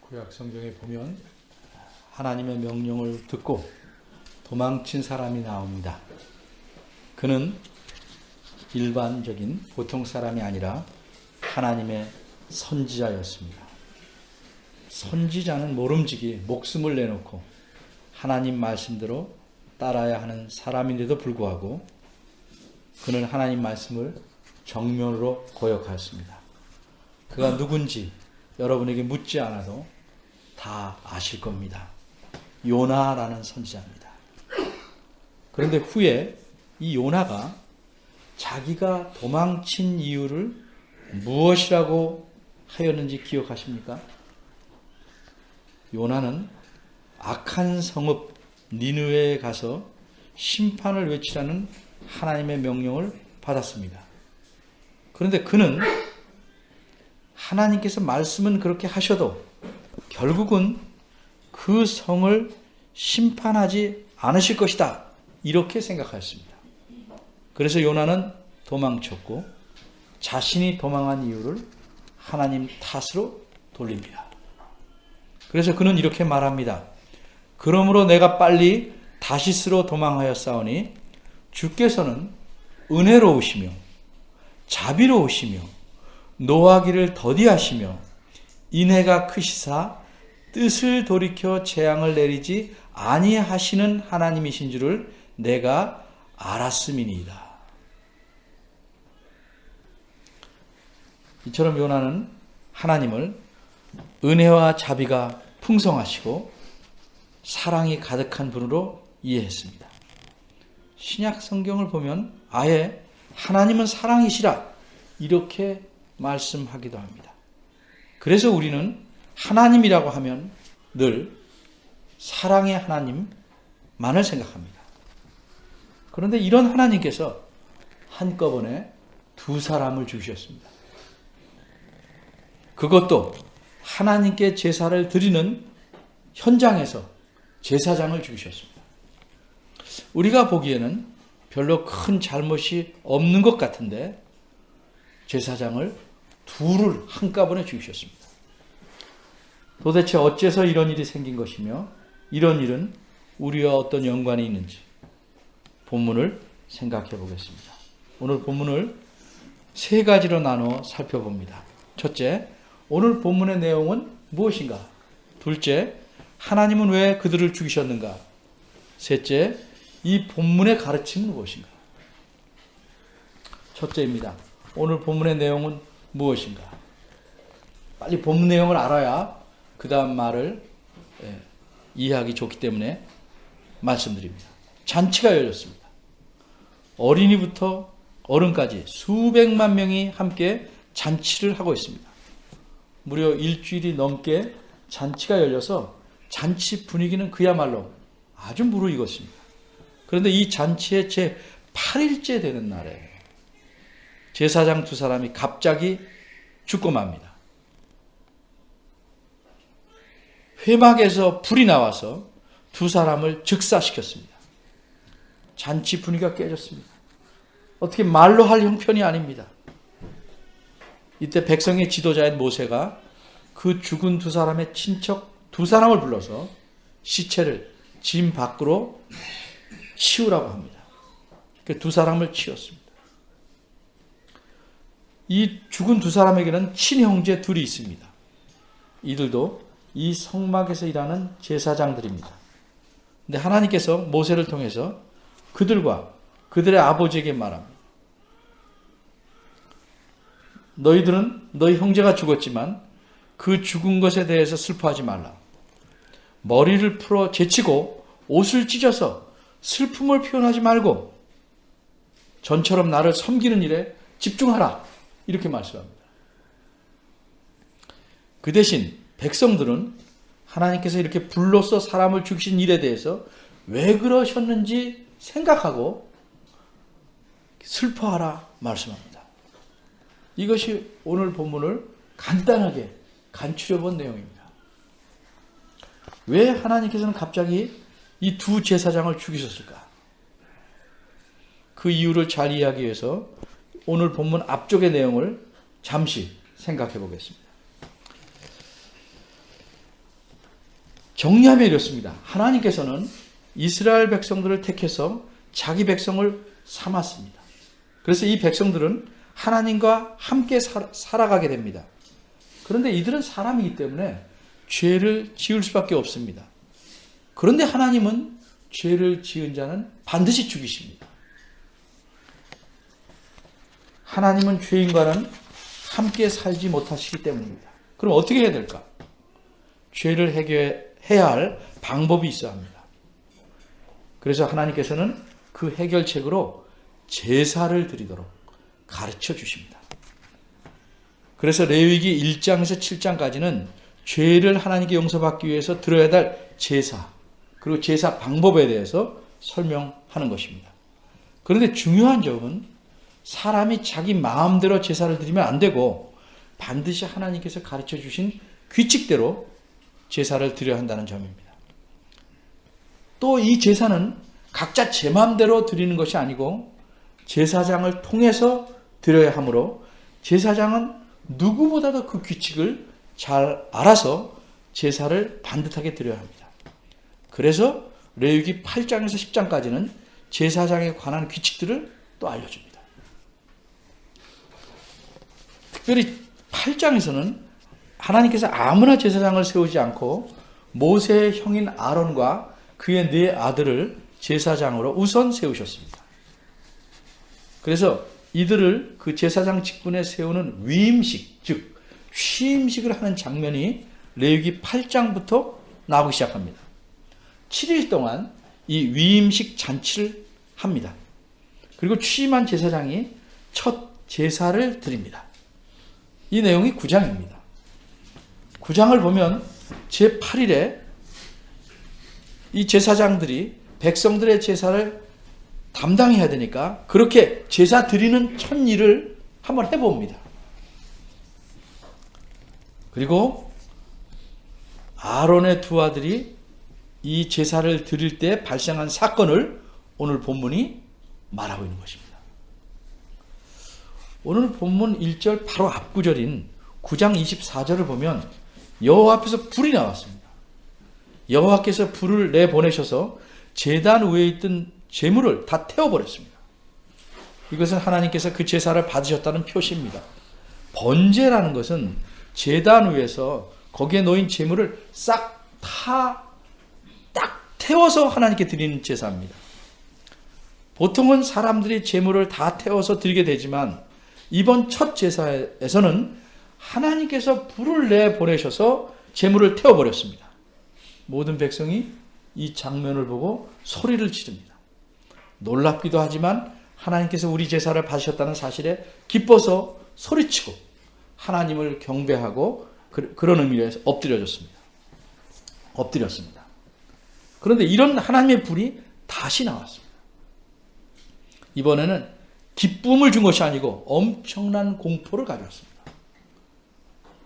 구약 성경에 보면 하나님의 명령을 듣고 도망친 사람이 나옵니다. 그는 일반적인 보통 사람이 아니라 하나님의 선지자였습니다. 선지자는 모름지기 목숨을 내놓고 하나님 말씀대로 따라야 하는 사람인데도 불구하고 그는 하나님 말씀을 정면으로 고역하였습니다. 그가 누군지 여러분에게 묻지 않아도 다 아실 겁니다. 요나라는 선지자입니다. 그런데 후에 이 요나가 자기가 도망친 이유를 무엇이라고 하였는지 기억하십니까? 요나는 악한 성읍 니느웨에 가서 심판을 외치라는 하나님의 명령을 받았습니다. 그런데 그는 하나님께서 말씀은 그렇게 하셔도 결국은 그 성을 심판하지 않으실 것이다, 이렇게 생각하였습니다. 그래서 요나는 도망쳤고 자신이 도망한 이유를 하나님 탓으로 돌립니다. 그래서 그는 이렇게 말합니다. 그러므로 내가 빨리 다시스로 도망하였사오니 주께서는 은혜로우시며 자비로우시며 노하기를 더디하시며 인애가 크시사 뜻을 돌이켜 재앙을 내리지 아니하시는 하나님이신 줄을 내가 알았음이니이다. 이처럼 요나는 하나님을 은혜와 자비가 풍성하시고 사랑이 가득한 분으로 이해했습니다. 신약 성경을 보면 아예 하나님은 사랑이시라 이렇게 말씀하기도 합니다. 그래서 우리는 하나님이라고 하면 늘 사랑의 하나님만을 생각합니다. 그런데 이런 하나님께서 한꺼번에 두 사람을 주셨습니다. 그것도 하나님께 제사를 드리는 현장에서 제사장을 죽이셨습니다. 우리가 보기에는 별로 큰 잘못이 없는 것 같은데 제사장을 둘을 한꺼번에 죽이셨습니다. 도대체 어째서 이런 일이 생긴 것이며 이런 일은 우리와 어떤 연관이 있는지 본문을 생각해 보겠습니다. 오늘 본문을 세 가지로 나눠 살펴봅니다. 첫째, 오늘 본문의 내용은 무엇인가? 둘째, 하나님은 왜 그들을 죽이셨는가? 셋째, 이 본문의 가르침은 무엇인가? 첫째입니다. 오늘 본문의 내용은 무엇인가? 빨리 본문 내용을 알아야 그 다음 말을 이해하기 좋기 때문에 말씀드립니다. 잔치가 열렸습니다. 어린이부터 어른까지 수백만 명이 함께 잔치를 하고 있습니다. 무려 일주일이 넘게 잔치가 열려서 잔치 분위기는 그야말로 아주 무르익었습니다. 그런데 이 잔치의 제 8일째 되는 날에 제사장 두 사람이 갑자기 죽고 맙니다. 회막에서 불이 나와서 두 사람을 즉사시켰습니다. 잔치 분위기가 깨졌습니다. 어떻게 말로 할 형편이 아닙니다. 이때 백성의 지도자인 모세가 그 죽은 두 사람의 친척 두 사람을 불러서 시체를 짐 밖으로 치우라고 합니다. 그 두 사람을 치웠습니다. 이 죽은 두 사람에게는 친형제 둘이 있습니다. 이들도 이 성막에서 일하는 제사장들입니다. 근데 하나님께서 모세를 통해서 그들과 그들의 아버지에게 말합니다. 너희들은 너희 형제가 죽었지만 그 죽은 것에 대해서 슬퍼하지 말라. 머리를 풀어 제치고 옷을 찢어서 슬픔을 표현하지 말고 전처럼 나를 섬기는 일에 집중하라. 이렇게 말씀합니다. 그 대신 백성들은 하나님께서 이렇게 불로써 사람을 죽이신 일에 대해서 왜 그러셨는지 생각하고 슬퍼하라 말씀합니다. 이것이 오늘 본문을 간단하게 간추려 본 내용입니다. 왜 하나님께서는 갑자기 이 두 제사장을 죽이셨을까? 그 이유를 잘 이해하기 위해서 오늘 본문 앞쪽의 내용을 잠시 생각해 보겠습니다. 정리하면 이렇습니다. 하나님께서는 이스라엘 백성들을 택해서 자기 백성을 삼았습니다. 그래서 이 백성들은 하나님과 함께 살아가게 됩니다. 그런데 이들은 사람이기 때문에 죄를 지을 수밖에 없습니다. 그런데 하나님은 죄를 지은 자는 반드시 죽이십니다. 하나님은 죄인과는 함께 살지 못하시기 때문입니다. 그럼 어떻게 해야 될까? 죄를 해결해야 할 방법이 있어야 합니다. 그래서 하나님께서는 그 해결책으로 제사를 드리도록 가르쳐 주십니다. 그래서 레위기 1장에서 7장까지는 죄를 하나님께 용서받기 위해서 드려야 될 제사, 그리고 제사 방법에 대해서 설명하는 것입니다. 그런데 중요한 점은 사람이 자기 마음대로 제사를 드리면 안 되고 반드시 하나님께서 가르쳐 주신 규칙대로 제사를 드려야 한다는 점입니다. 또 이 제사는 각자 제 마음대로 드리는 것이 아니고 제사장을 통해서 드려야 하므로 제사장은 누구보다도 그 규칙을 잘 알아서 제사를 반듯하게 드려야 합니다. 그래서 레위기 8장에서 10장까지는 제사장에 관한 규칙들을 또 알려줍니다. 특별히 8장에서는 하나님께서 아무나 제사장을 세우지 않고 모세의 형인 아론과 그의 네 아들을 제사장으로 우선 세우셨습니다. 그래서 이들을 그 제사장 직분에 세우는 위임식, 즉 취임식을 하는 장면이 레위기 8장부터 나오기 시작합니다. 7일 동안 이 위임식 잔치를 합니다. 그리고 취임한 제사장이 첫 제사를 드립니다. 이 내용이 9장입니다. 9장을 보면 제8일에 이 제사장들이 백성들의 제사를 담당해야 되니까 그렇게 제사 드리는 첫 일을 한번 해봅니다. 그리고 아론의 두 아들이 이 제사를 드릴 때 발생한 사건을 오늘 본문이 말하고 있는 것입니다. 오늘 본문 1절 바로 앞구절인 9장 24절을 보면 여호와 앞에서 불이 나왔습니다. 여호와께서 불을 내보내셔서 제단 위에 있던 제물을 다 태워버렸습니다. 이것은 하나님께서 그 제사를 받으셨다는 표시입니다. 번제라는 것은 제단 위에서 거기에 놓인 제물을 싹 딱 태워서 하나님께 드리는 제사입니다. 보통은 사람들이 제물을 다 태워서 드리게 되지만 이번 첫 제사에서는 하나님께서 불을 내보내셔서 제물을 태워버렸습니다. 모든 백성이 이 장면을 보고 소리를 지릅니다. 놀랍기도 하지만 하나님께서 우리 제사를 받으셨다는 사실에 기뻐서 소리치고 하나님을 경배하고 그런 의미에서 엎드렸습니다. 그런데 이런 하나님의 불이 다시 나왔습니다. 이번에는 기쁨을 준 것이 아니고 엄청난 공포를 가져왔습니다.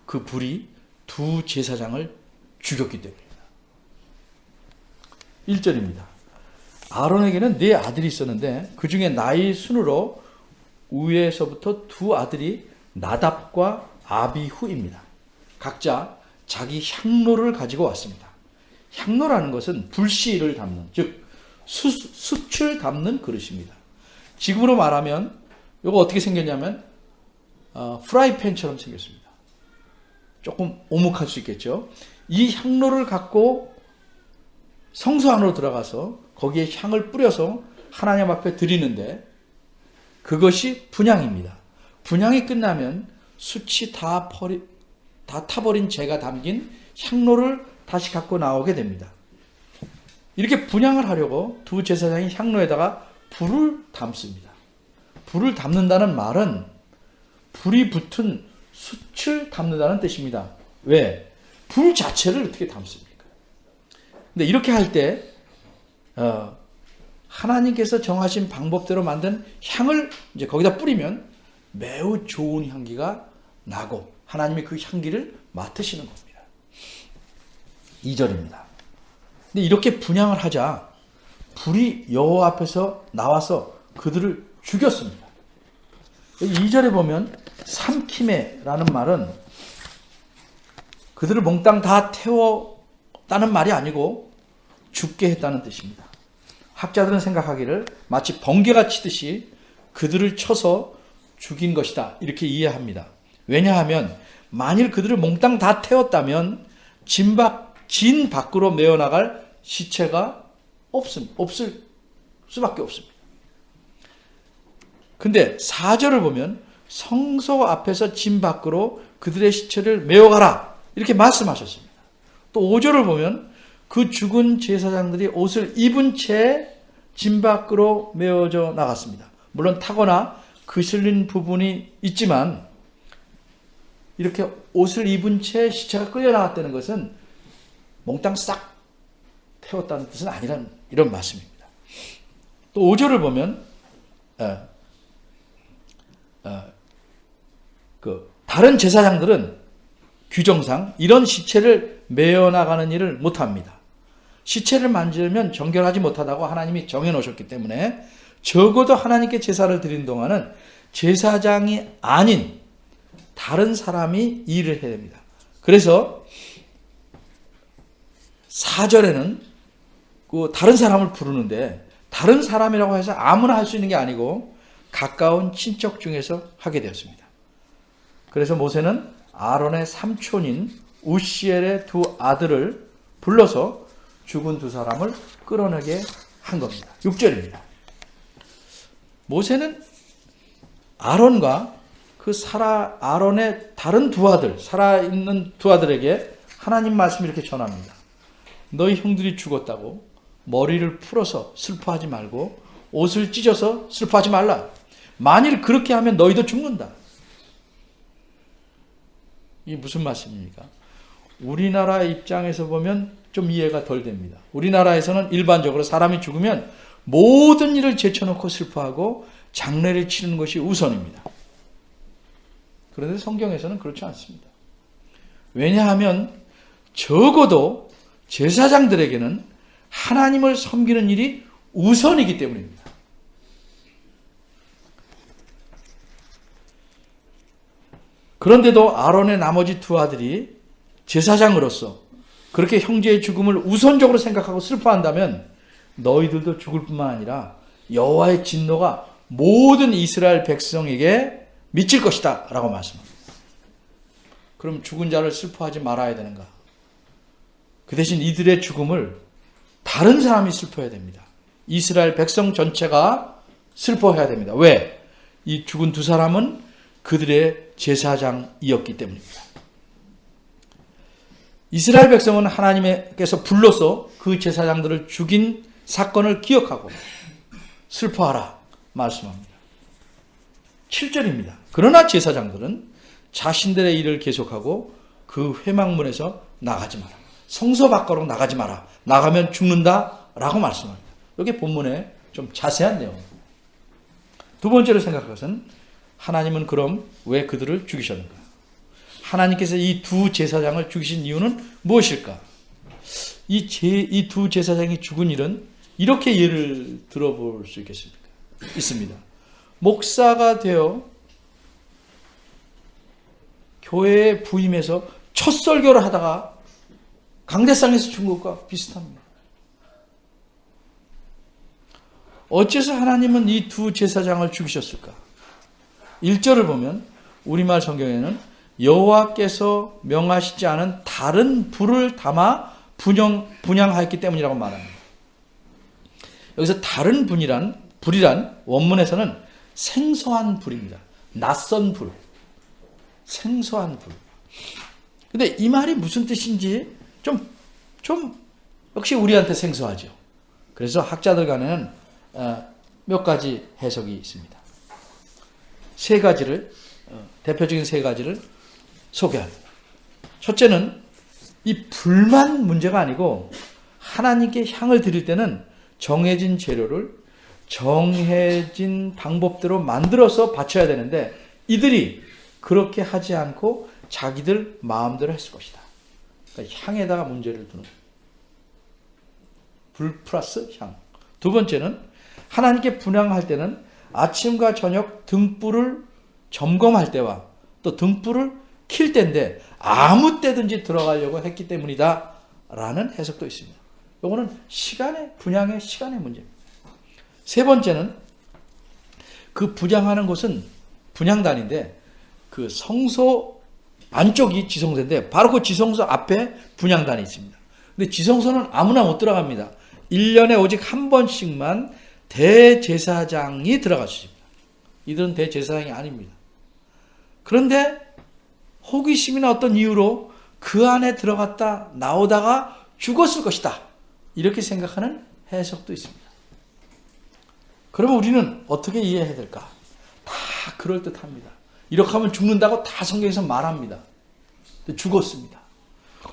그 불이 두 제사장을 죽였기 때문입니다. 1절입니다. 아론에게는 네 아들이 있었는데 그 중에 나이 순으로 위에서부터 두 아들이 나답과 아비후입니다. 각자 자기 향로를 가지고 왔습니다. 향로라는 것은 불씨를 담는, 즉 숯을 담는 그릇입니다. 지금으로 말하면 이거 어떻게 생겼냐면 프라이팬처럼 생겼습니다. 조금 오목할 수 있겠죠. 이 향로를 갖고 성소 안으로 들어가서 거기에 향을 뿌려서 하나님 앞에 드리는데 그것이 분향입니다. 분향이 끝나면 숯이 다 타버린 재가 담긴 향로를 다시 갖고 나오게 됩니다. 이렇게 분향을 하려고 두 제사장이 향로에다가 불을 담습니다. 불을 담는다는 말은 불이 붙은 숯을 담는다는 뜻입니다. 왜? 불 자체를 어떻게 담습니까? 근데 이렇게 할 때 하나님께서 정하신 방법대로 만든 향을 이제 거기다 뿌리면 매우 좋은 향기가 나고 하나님이 그 향기를 맡으시는 겁니다. 2절입니다. 근데 이렇게 분향을 하자 불이 여호와 앞에서 나와서 그들을 죽였습니다. 2절에 보면 삼키메라는 말은 그들을 몽땅 다 했다는 말이 아니고 죽게 했다는 뜻입니다. 학자들은 생각하기를 마치 번개가 치듯이 그들을 쳐서 죽인 것이다 이렇게 이해합니다. 왜냐하면 만일 그들을 몽땅 다 태웠다면 진 밖으로 메어나갈 시체가 없을 수밖에 없습니다. 근데 4절을 보면 성소 앞에서 진 밖으로 그들의 시체를 메어가라 이렇게 말씀하셨습니다. 또 5절을 보면 그 죽은 제사장들이 옷을 입은 채 진 밖으로 메어져 나갔습니다. 물론 타거나 그슬린 부분이 있지만 이렇게 옷을 입은 채 시체가 끌려나갔다는 것은 몽땅 싹 태웠다는 뜻은 아니라는 이런 말씀입니다. 또 5절을 보면 다른 제사장들은 규정상 이런 시체를 메어나가는 일을 못합니다. 시체를 만지면 정결하지 못하다고 하나님이 정해놓으셨기 때문에 적어도 하나님께 제사를 드리는 동안은 제사장이 아닌 다른 사람이 일을 해야 됩니다. 그래서 4절에는 그 다른 사람을 부르는데 다른 사람이라고 해서 아무나 할 수 있는 게 아니고 가까운 친척 중에서 하게 되었습니다. 그래서 모세는 아론의 삼촌인 우시엘의 두 아들을 불러서 죽은 두 사람을 끌어내게 한 겁니다. 6절입니다. 모세는 아론과 아론의 다른 두 아들, 살아있는 두 아들에게 하나님 말씀 이렇게 전합니다. 너희 형들이 죽었다고 머리를 풀어서 슬퍼하지 말고 옷을 찢어서 슬퍼하지 말라. 만일 그렇게 하면 너희도 죽는다. 이게 무슨 말씀입니까? 우리나라 입장에서 보면 좀 이해가 덜 됩니다. 우리나라에서는 일반적으로 사람이 죽으면 모든 일을 제쳐놓고 슬퍼하고 장례를 치르는 것이 우선입니다. 그런데 성경에서는 그렇지 않습니다. 왜냐하면 적어도 제사장들에게는 하나님을 섬기는 일이 우선이기 때문입니다. 그런데도 아론의 나머지 두 아들이 제사장으로서 그렇게 형제의 죽음을 우선적으로 생각하고 슬퍼한다면 너희들도 죽을 뿐만 아니라 여호와의 진노가 모든 이스라엘 백성에게 미칠 것이다 라고 말씀합니다. 그럼 죽은 자를 슬퍼하지 말아야 되는가? 그 대신 이들의 죽음을 다른 사람이 슬퍼해야 됩니다. 이스라엘 백성 전체가 슬퍼해야 됩니다. 왜? 이 죽은 두 사람은 그들의 제사장이었기 때문입니다. 이스라엘 백성은 하나님께서 불러서 그 제사장들을 죽인 사건을 기억하고 슬퍼하라 말씀합니다. 7절입니다. 그러나 제사장들은 자신들의 일을 계속하고 그 회막문에서 나가지 마라. 성소 밖으로 나가지 마라. 나가면 죽는다 라고 말씀합니다. 여기 본문에 좀 자세한 내용입니다. 두 번째로 생각할 것은 하나님은 그럼 왜 그들을 죽이셨는가? 하나님께서 이 두 제사장을 죽이신 이유는 무엇일까? 이 두 제사장이 죽은 일은 이렇게 예를 들어볼 수 있습니다. 목사가 되어 교회에 부임해서 첫 설교를 하다가 강대상에서 죽은 것과 비슷합니다. 어째서 하나님은 이 두 제사장을 죽이셨을까? 1절을 보면 우리말 성경에는 여호와께서 명하시지 않은 다른 불을 담아 분향하였기 때문이라고 말합니다. 여기서 다른 불이란 원문에서는 생소한 불입니다. 낯선 불. 생소한 불. 근데 이 말이 무슨 뜻인지 좀 역시 우리한테 생소하죠. 그래서 학자들 간에는 몇 가지 해석이 있습니다. 대표적인 세 가지를 소개합니다. 첫째는 이 불만 문제가 아니고 하나님께 향을 드릴 때는 정해진 재료를 정해진 방법대로 만들어서 바쳐야 되는데 이들이 그렇게 하지 않고 자기들 마음대로 했을 것이다. 그러니까 향에다가 문제를 두는 불 플러스 향. 두 번째는 하나님께 분향할 때는 아침과 저녁 등불을 점검할 때와 또 등불을 킬 때인데 아무 때든지 들어가려고 했기 때문이다 라는 해석도 있습니다. 이거는 분양의 시간의 문제입니다. 세 번째는 그 분양하는 곳은 분양단인데 그 성소 안쪽이 지성소인데 바로 그 지성소 앞에 분양단이 있습니다. 근데 지성소는 아무나 못 들어갑니다. 1년에 오직 한 번씩만 대제사장이 들어갈 수 있습니다. 이들은 대제사장이 아닙니다. 그런데 호기심이나 어떤 이유로 그 안에 들어갔다 나오다가 죽었을 것이다. 이렇게 생각하는 해석도 있습니다. 그러면 우리는 어떻게 이해해야 될까? 다 그럴듯합니다. 이렇게 하면 죽는다고 다 성경에서 말합니다. 죽었습니다.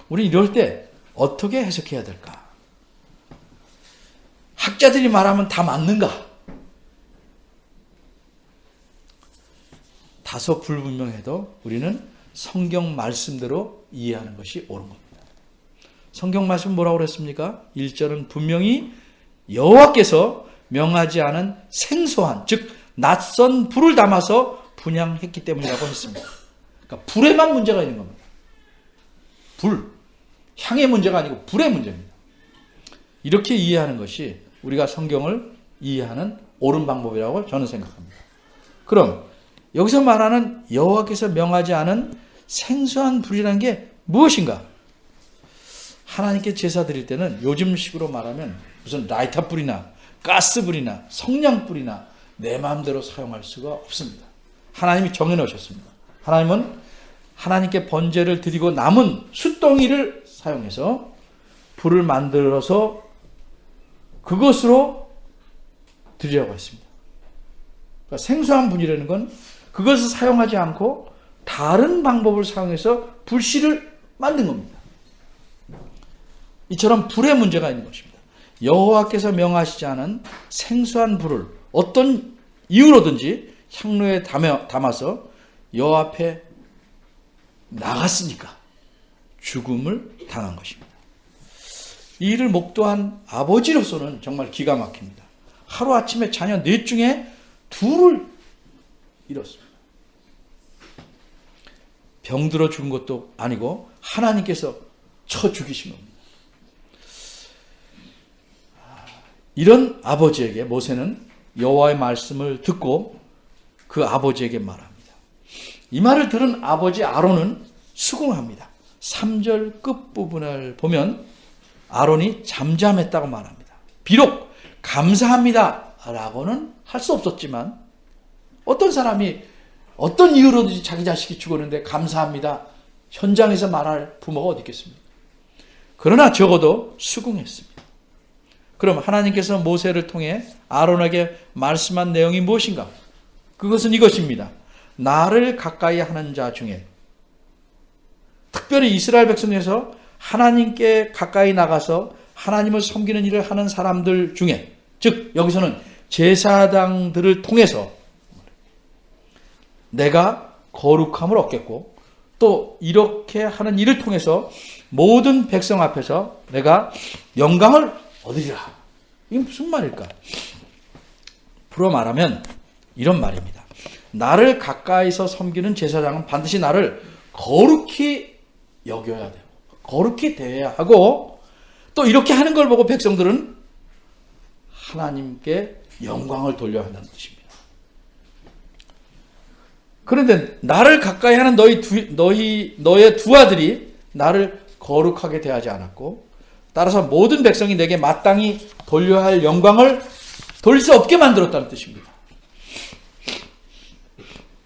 우리 이럴 때 어떻게 해석해야 될까? 학자들이 말하면 다 맞는가? 다소 불분명해도 우리는 성경 말씀대로 이해하는 것이 옳은 겁니다. 성경 말씀 뭐라고 그랬습니까? 1절은 분명히 여호와께서 명하지 않은 생소한, 즉 낯선 불을 담아서 분양했기 때문이라고 했습니다. 그러니까 불에만 문제가 있는 겁니다. 불, 향의 문제가 아니고 불의 문제입니다. 이렇게 이해하는 것이 우리가 성경을 이해하는 옳은 방법이라고 저는 생각합니다. 그럼 여기서 말하는 여호와께서 명하지 않은 생소한 불이라는 게 무엇인가? 하나님께 제사 드릴 때는 요즘식으로 말하면 무슨 라이터 불이나 가스 불이나 성냥 불이나 내 마음대로 사용할 수가 없습니다. 하나님이 정해놓으셨습니다. 하나님은 하나님께 번제를 드리고 남은 숯덩이를 사용해서 불을 만들어서 그것으로 드리라고 했습니다. 그러니까 생소한 불이라는 건 그것을 사용하지 않고 다른 방법을 사용해서 불씨를 만든 겁니다. 이처럼 불의 문제가 있는 것입니다. 여호와께서 명하시지 않은 생소한 불을 어떤 이유로든지 향로에 담아서 여호와 앞에 나갔으니까 죽음을 당한 것입니다. 이 일을 목도한 아버지로서는 정말 기가 막힙니다. 하루아침에 자녀 넷 중에 둘을 잃었습니다. 병들어 죽은 것도 아니고 하나님께서 쳐 죽이신 겁니다. 이런 아버지에게 모세는 여호와의 말씀을 듣고 그 아버지에게 말합니다. 이 말을 들은 아버지 아론은 수긍합니다. 3절 끝부분을 보면 아론이 잠잠했다고 말합니다. 비록 감사합니다 라고는 할 수 없었지만 어떤 사람이 어떤 이유로든지 자기 자식이 죽었는데 감사합니다 현장에서 말할 부모가 어디 있겠습니까? 그러나 적어도 수긍했습니다. 그럼 하나님께서 모세를 통해 아론에게 말씀한 내용이 무엇인가? 그것은 이것입니다. 나를 가까이 하는 자 중에 특별히 이스라엘 백성 중에서 하나님께 가까이 나가서 하나님을 섬기는 일을 하는 사람들 중에, 즉 여기서는 제사장들을 통해서 내가 거룩함을 얻겠고 또 이렇게 하는 일을 통해서 모든 백성 앞에서 내가 영광을 얻으리라. 이게 무슨 말일까? 풀어 말하면 이런 말입니다. 나를 가까이서 섬기는 제사장은 반드시 나를 거룩히 여겨야 되고 거룩히 대해야 하고 또 이렇게 하는 걸 보고 백성들은 하나님께 영광을 돌려야 한다는 뜻입니다. 그런데 나를 가까이 하는 너의 두 아들이 나를 거룩하게 대하지 않았고 따라서 모든 백성이 내게 마땅히 돌려야 할 영광을 돌릴 수 없게 만들었다는 뜻입니다.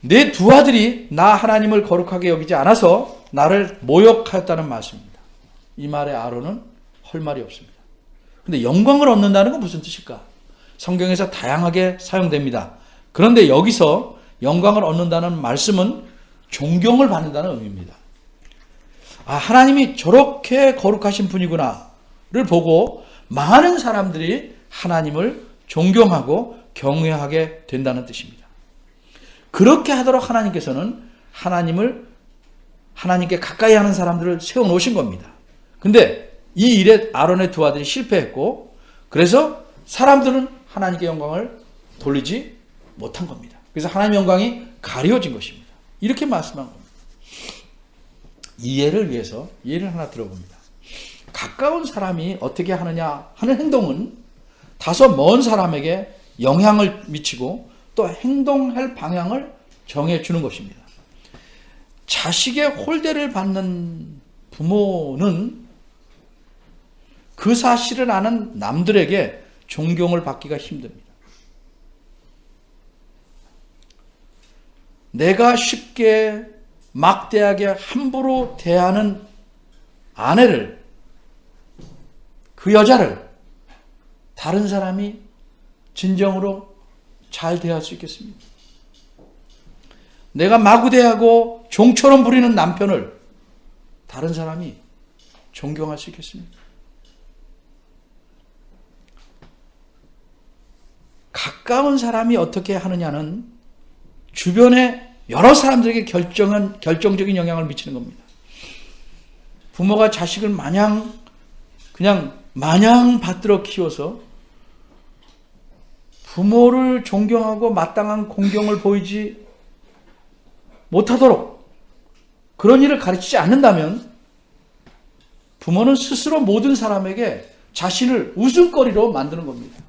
내 두 아들이 나 하나님을 거룩하게 여기지 않아서 나를 모욕하였다는 말씀입니다. 이 말에 아론은 할 말이 없습니다. 그런데 영광을 얻는다는 건 무슨 뜻일까? 성경에서 다양하게 사용됩니다. 그런데 여기서 영광을 얻는다는 말씀은 존경을 받는다는 의미입니다. 아, 하나님이 저렇게 거룩하신 분이구나를 보고 많은 사람들이 하나님을 존경하고 경외하게 된다는 뜻입니다. 그렇게 하도록 하나님께서는 하나님께 가까이 하는 사람들을 세워놓으신 겁니다. 근데 이 일에 아론의 두 아들이 실패했고 그래서 사람들은 하나님께 영광을 돌리지 못한 겁니다. 그래서 하나님의 영광이 가려진 것입니다. 이렇게 말씀한 겁니다. 이해를 위해서 예를 하나 들어봅니다. 가까운 사람이 어떻게 하느냐 하는 행동은 다소 먼 사람에게 영향을 미치고 또 행동할 방향을 정해주는 것입니다. 자식의 홀대를 받는 부모는 그 사실을 아는 남들에게 존경을 받기가 힘듭니다. 내가 쉽게 막대하게 함부로 대하는 아내를, 그 여자를 다른 사람이 진정으로 잘 대할 수 있겠습니까? 내가 마구대하고 종처럼 부리는 남편을 다른 사람이 존경할 수 있겠습니까? 가까운 사람이 어떻게 하느냐는 주변의 여러 사람들에게 결정적인 영향을 미치는 겁니다. 부모가 자식을 마냥 받들어 키워서 부모를 존경하고 마땅한 공경을 보이지 못하도록 그런 일을 가르치지 않는다면 부모는 스스로 모든 사람에게 자신을 웃음거리로 만드는 겁니다.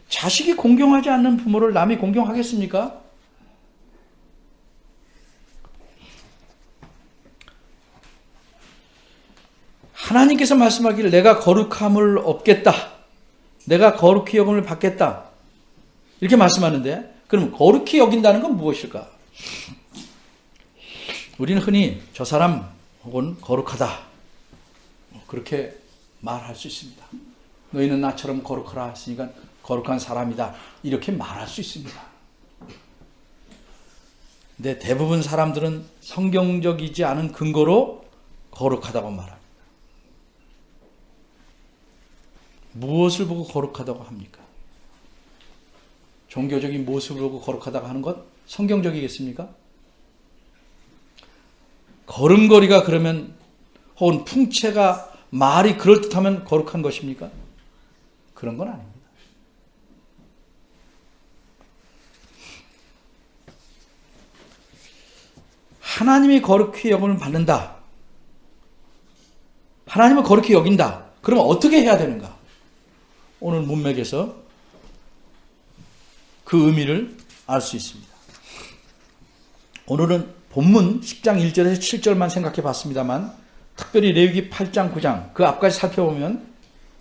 자식이 공경하지 않는 부모를 남이 공경하겠습니까? 하나님께서 말씀하기를 내가 거룩함을 얻겠다. 내가 거룩히 여김을 받겠다. 이렇게 말씀하는데 그럼 거룩히 여긴다는 건 무엇일까? 우리는 흔히 저 사람 혹은 거룩하다. 그렇게 말할 수 있습니다. 너희는 나처럼 거룩하라 했으니까 거룩한 사람이다. 이렇게 말할 수 있습니다. 근데 대부분 사람들은 성경적이지 않은 근거로 거룩하다고 말합니다. 무엇을 보고 거룩하다고 합니까? 종교적인 모습을 보고 거룩하다고 하는 것 성경적이겠습니까? 걸음걸이가 그러면 혹은 풍채가 말이 그럴듯하면 거룩한 것입니까? 그런 건 아닙니다. 하나님이 거룩히 여김을 받는다. 하나님을 거룩히 여긴다. 그러면 어떻게 해야 되는가? 오늘 문맥에서 그 의미를 알 수 있습니다. 오늘은 본문 10장 1절에서 7절만 생각해 봤습니다만 특별히 레위기 8장 9장 그 앞까지 살펴보면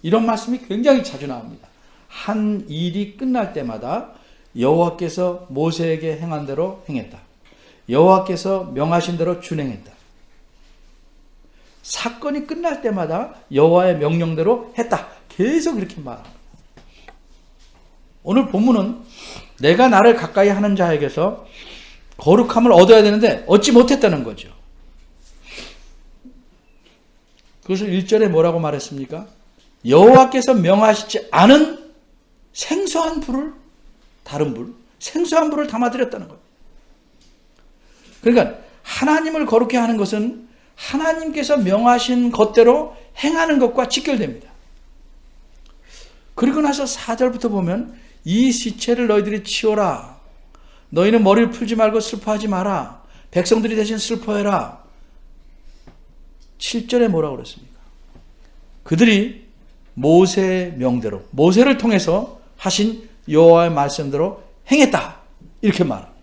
이런 말씀이 굉장히 자주 나옵니다. 한 일이 끝날 때마다 여호와께서 모세에게 행한 대로 행했다. 여호와께서 명하신 대로 준행했다. 사건이 끝날 때마다 여호와의 명령대로 했다. 계속 이렇게 말합니다. 오늘 본문은 내가 나를 가까이 하는 자에게서 거룩함을 얻어야 되는데 얻지 못했다는 거죠. 그것을 1절에 뭐라고 말했습니까? 여호와께서 명하시지 않은 생소한 불을, 다른 불, 생소한 불을 담아드렸다는 거예요. 그러니까 하나님을 거룩히 하는 것은 하나님께서 명하신 것대로 행하는 것과 직결됩니다. 그리고 나서 4절부터 보면 이 시체를 너희들이 치워라. 너희는 머리를 풀지 말고 슬퍼하지 마라. 백성들이 대신 슬퍼해라. 7절에 뭐라고 그랬습니까? 그들이 모세의 명대로, 모세를 통해서 하신 여호와의 말씀대로 행했다. 이렇게 말합니다.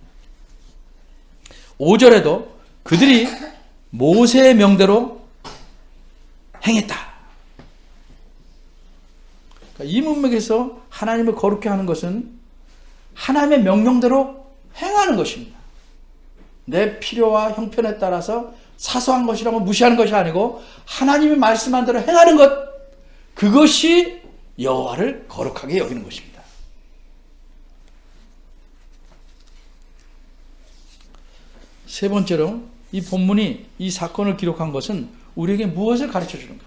5절에도 그들이 모세의 명대로 행했다. 이 문맥에서 하나님을 거룩히 하는 것은 하나님의 명령대로 행하는 것입니다. 내 필요와 형편에 따라서 사소한 것이라고 무시하는 것이 아니고 하나님이 말씀한 대로 행하는 것, 그것이 여호와를 거룩하게 여기는 것입니다. 세 번째로 이 본문이 이 사건을 기록한 것은 우리에게 무엇을 가르쳐 주는가?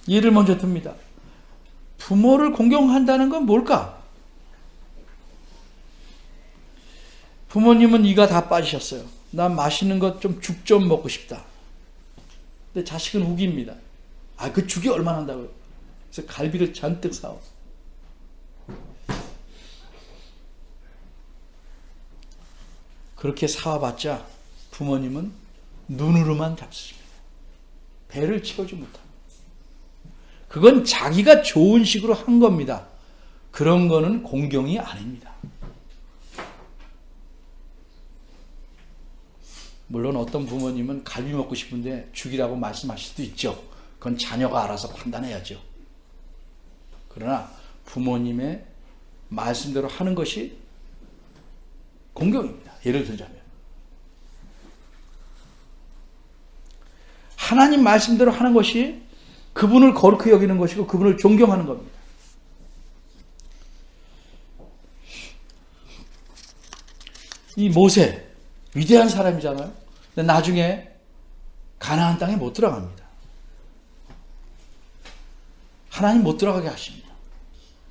예를 먼저 듭니다. 부모를 공경한다는 건 뭘까? 부모님은 이가 다 빠지셨어요. 난 맛있는 것 좀 죽 좀 먹고 싶다. 근데 자식은 우깁니다. 아, 그 죽이 얼마나 한다고요? 그래서 갈비를 잔뜩 사오. 그렇게 사와봤자 부모님은 눈으로만 잡습니다. 배를 채우지 못합니다. 그건 자기가 좋은 식으로 한 겁니다. 그런 거는 공경이 아닙니다. 물론 어떤 부모님은 갈비 먹고 싶은데 죽이라고 말씀하실 수도 있죠. 그건 자녀가 알아서 판단해야죠. 그러나 부모님의 말씀대로 하는 것이 공경입니다. 예를 들자면 하나님 말씀대로 하는 것이 그분을 거룩히 여기는 것이고 그분을 존경하는 겁니다. 이 모세 위대한 사람이잖아요. 근데 나중에 가나안 땅에 못 들어갑니다. 하나님 못 들어가게 하십니다.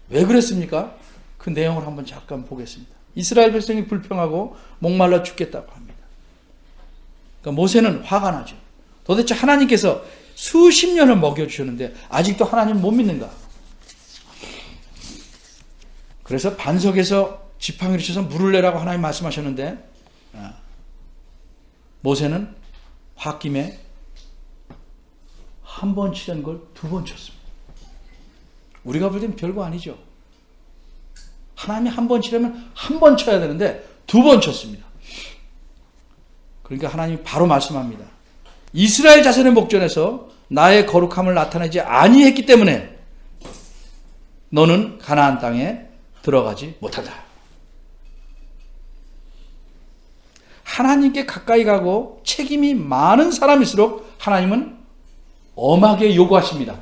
왜 그랬습니까? 그 내용을 한번 잠깐 보겠습니다. 이스라엘 백성이 불평하고 목말라 죽겠다고 합니다. 그러니까 모세는 화가 나죠. 도대체 하나님께서 수십 년을 먹여주셨는데 아직도 하나님 못 믿는가? 그래서 반석에서 지팡이를 쳐서 물을 내라고 하나님 말씀하셨는데 모세는 홧김에 한 번 치던 걸 두 번 쳤습니다. 우리가 볼 땐 별거 아니죠. 하나님이 한 번 치려면 한 번 쳐야 되는데 두 번 쳤습니다. 그러니까 하나님이 바로 말씀합니다. 이스라엘 자손의 목전에서 나의 거룩함을 나타내지 아니했기 때문에 너는 가나안 땅에 들어가지 못한다. 하나님께 가까이 가고 책임이 많은 사람일수록 하나님은 엄하게 요구하십니다.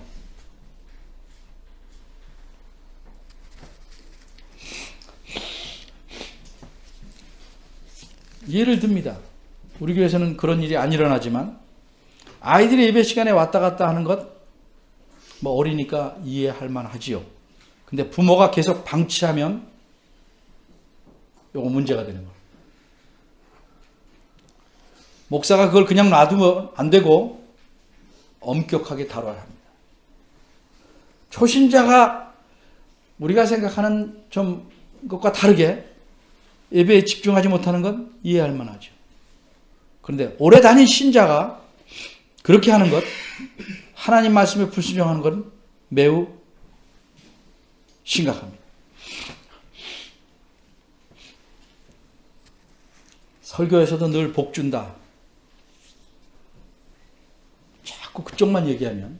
예를 듭니다. 우리 교회에서는 그런 일이 안 일어나지만 아이들이 예배 시간에 왔다 갔다 하는 것 뭐 어리니까 이해할 만하지요. 근데 부모가 계속 방치하면 요거 문제가 되는 거예요. 목사가 그걸 그냥 놔두면 안 되고 엄격하게 다뤄야 합니다. 초신자가 우리가 생각하는 좀 것과 다르게 예배에 집중하지 못하는 건 이해할 만하죠. 그런데 오래 다닌 신자가 그렇게 하는 것, 하나님 말씀에 불순종하는 건 매우 심각합니다. 설교에서도 늘 복 준다. 자꾸 그쪽만 얘기하면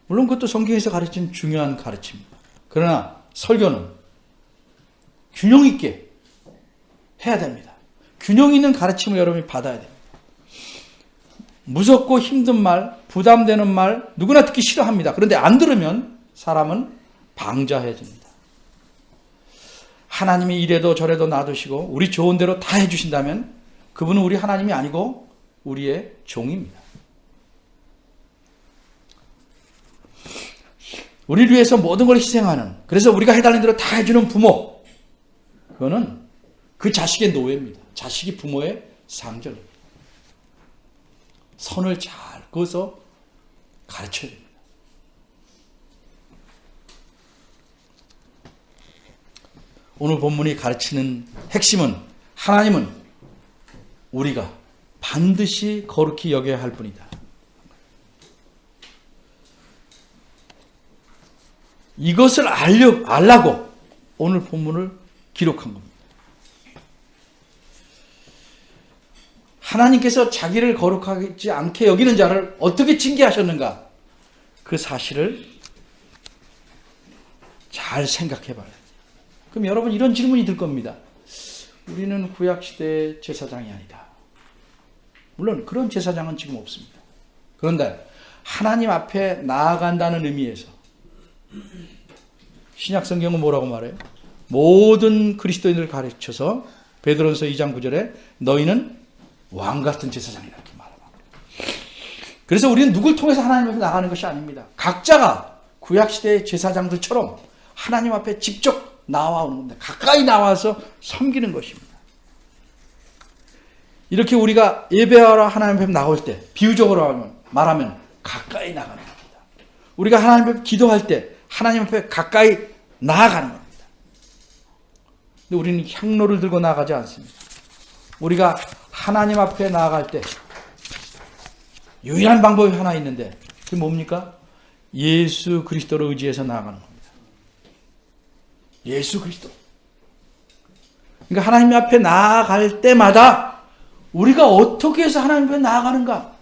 물론 그것도 성경에서 가르친 중요한 가르침입니다. 그러나 설교는 균형 있게 해야 됩니다. 균형 있는 가르침을 여러분이 받아야 됩니다. 무섭고 힘든 말, 부담되는 말 누구나 듣기 싫어합니다. 그런데 안 들으면 사람은 방자해집니다. 하나님이 이래도 저래도 놔두시고 우리 좋은 대로 다 해주신다면 그분은 우리 하나님이 아니고 우리의 종입니다. 우리를 위해서 모든 걸 희생하는, 그래서 우리가 해달라는 대로 다 해주는 부모, 그거는 그 자식의 노예입니다. 자식이 부모의 상전입니다. 선을 잘 그어서 가르쳐야 됩니다. 오늘 본문이 가르치는 핵심은 하나님은 우리가 반드시 거룩히 여겨야 할 분이다. 이것을 알라고 오늘 본문을 기록한 겁니다. 하나님께서 자기를 거룩하지 않게 여기는 자를 어떻게 징계하셨는가? 그 사실을 잘 생각해 봐요. 그럼 여러분 이런 질문이 들 겁니다. 우리는 구약시대의 제사장이 아니다. 물론 그런 제사장은 지금 없습니다. 그런데 하나님 앞에 나아간다는 의미에서 신약성경은 뭐라고 말해요? 모든 그리스도인을 가르쳐서 베드로전서 2장 9절에 너희는 왕같은 제사장이라 이렇게 말합니다. 그래서 우리는 누굴 통해서 하나님 앞에 나가는 것이 아닙니다. 각자가 구약시대의 제사장들처럼 하나님 앞에 직접 나와오는 겁니다. 가까이 나와서 섬기는 것입니다. 이렇게 우리가 예배하러 하나님 앞에 나올 때 비유적으로 말하면 가까이 나가는 겁니다. 우리가 하나님 앞에 기도할 때 하나님 앞에 가까이 나아가는 겁니다. 근데 우리는 향로를 들고 나가지 않습니다. 우리가 하나님 앞에 나아갈 때 유일한 방법이 하나 있는데 그게 뭡니까? 예수 그리스도를 의지해서 나아가는 겁니다. 예수 그리스도. 그러니까 하나님 앞에 나아갈 때마다 우리가 어떻게 해서 하나님 앞에 나아가는가?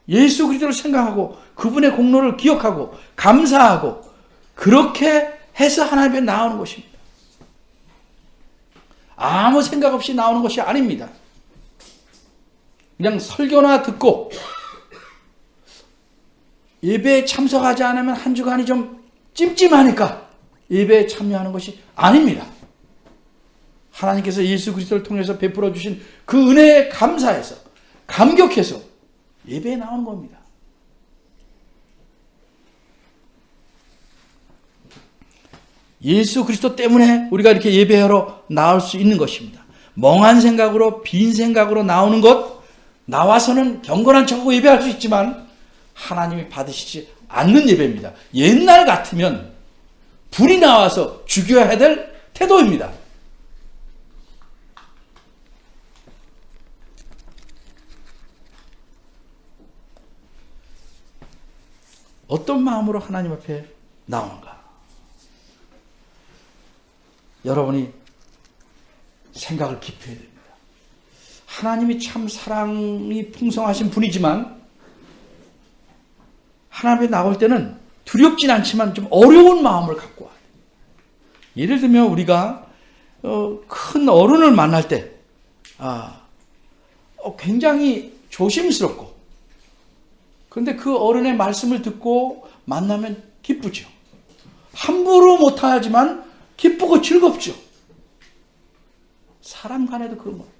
예수 그리스도를 생각하고 그분의 공로를 기억하고 감사하고 그렇게 해서 하나님 앞에 나오는 것입니다. 아무 생각 없이 나오는 것이 아닙니다. 그냥 설교나 듣고 예배에 참석하지 않으면 한 주간이 좀 찜찜하니까 예배에 참여하는 것이 아닙니다. 하나님께서 예수 그리스도를 통해서 베풀어 주신 그 은혜에 감사해서 감격해서 예배에 나오는 겁니다. 예수 그리스도 때문에 우리가 이렇게 예배하러 나올 수 있는 것입니다. 멍한 생각으로 빈 생각으로 나오는 것, 나와서는 경건한 척하고 예배할 수 있지만 하나님이 받으시지 않는 예배입니다. 옛날 같으면 불이 나와서 죽여야 될 태도입니다. 어떤 마음으로 하나님 앞에 나오는가? 여러분이 생각을 깊이 해야 됩니다. 하나님이 참 사랑이 풍성하신 분이지만 하나님 앞에 나올 때는 두렵진 않지만 좀 어려운 마음을 갖고 와요. 예를 들면 우리가 큰 어른을 만날 때 굉장히 조심스럽고 그런데 그 어른의 말씀을 듣고 만나면 기쁘죠. 함부로 못하지만 기쁘고 즐겁죠. 사람 간에도 그런 거예요.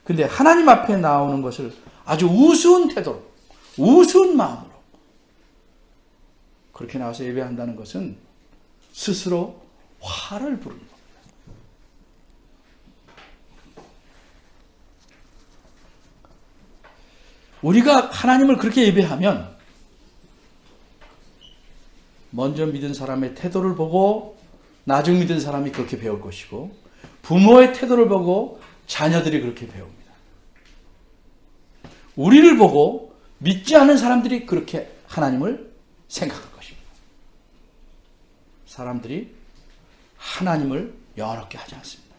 근데 하나님 앞에 나오는 것을 아주 우스운 태도로, 우스운 마음으로 그렇게 나와서 예배한다는 것은 스스로 화를 부르는 겁니다. 우리가 하나님을 그렇게 예배하면 먼저 믿은 사람의 태도를 보고 나중 믿은 사람이 그렇게 배울 것이고 부모의 태도를 보고 자녀들이 그렇게 배웁니다. 우리를 보고 믿지 않은 사람들이 그렇게 하나님을 생각할 것입니다. 사람들이 하나님을 영원롭게 하지 않습니다.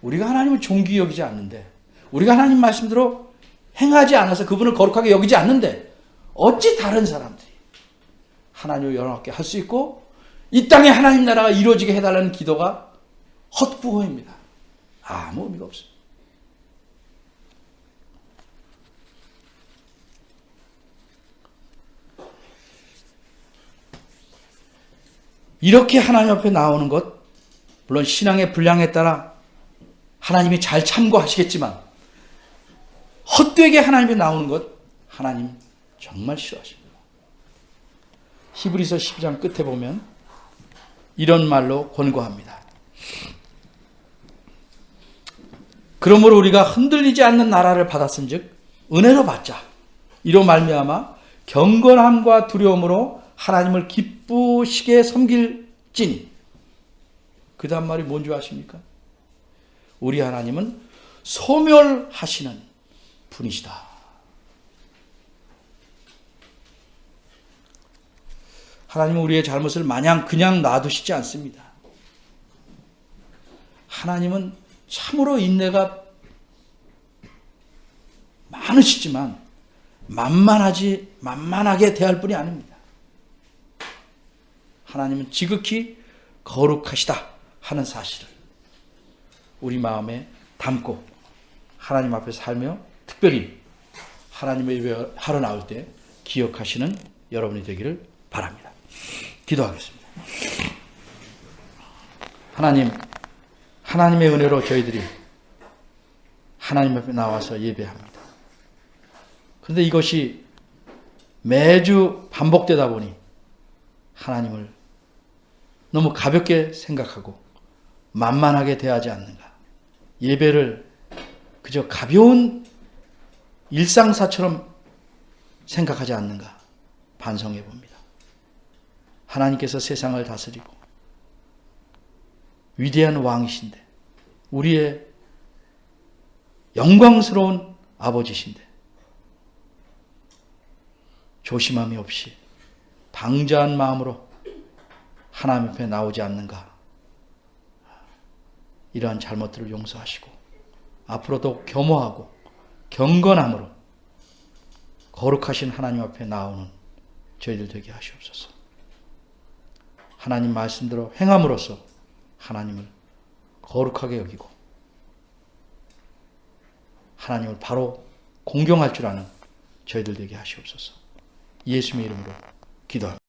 우리가 하나님을 존귀히 여기지 않는데 우리가 하나님 말씀대로 행하지 않아서 그분을 거룩하게 여기지 않는데 어찌 다른 사람들이 하나님을 영원롭게 할 수 있고 이 땅에 하나님 나라가 이루어지게 해달라는 기도가 헛구호입니다. 아무 의미가 없습니다. 이렇게 하나님 앞에 나오는 것, 물론 신앙의 분량에 따라 하나님이 잘 참고하시겠지만 헛되게 하나님 앞에 나오는 것 하나님 정말 싫어하십니다. 히브리서 12장 끝에 보면 이런 말로 권고합니다. 그러므로 우리가 흔들리지 않는 나라를 받았은즉 은혜로 받자. 이로 말미암아 경건함과 두려움으로 하나님을 기쁘시게 섬길지니. 그 다음 말이 뭔지 아십니까? 우리 하나님은 소멸하시는 분이시다. 하나님은 우리의 잘못을 마냥 그냥 놔두시지 않습니다. 하나님은 참으로 인내가 많으시지만 만만하게 대할 뿐이 아닙니다. 하나님은 지극히 거룩하시다 하는 사실을 우리 마음에 담고 하나님 앞에 살며 특별히 하나님의 예배하러 나올 때 기억하시는 여러분이 되기를 바랍니다. 기도하겠습니다. 하나님, 하나님의 은혜로 저희들이 하나님 앞에 나와서 예배합니다. 그런데 이것이 매주 반복되다 보니 하나님을 너무 가볍게 생각하고 만만하게 대하지 않는가. 예배를 그저 가벼운 일상사처럼 생각하지 않는가 반성해 봅니다. 하나님께서 세상을 다스리고 위대한 왕이신데 우리의 영광스러운 아버지신데 조심함이 없이 방자한 마음으로 하나님 앞에 나오지 않는가. 이러한 잘못들을 용서하시고 앞으로도 겸허하고 경건함으로 거룩하신 하나님 앞에 나오는 저희들 되게 하시옵소서. 하나님 말씀대로 행함으로써 하나님을 거룩하게 여기고 하나님을 바로 공경할 줄 아는 저희들 되게 하시옵소서. 예수님의 이름으로 기도합니다.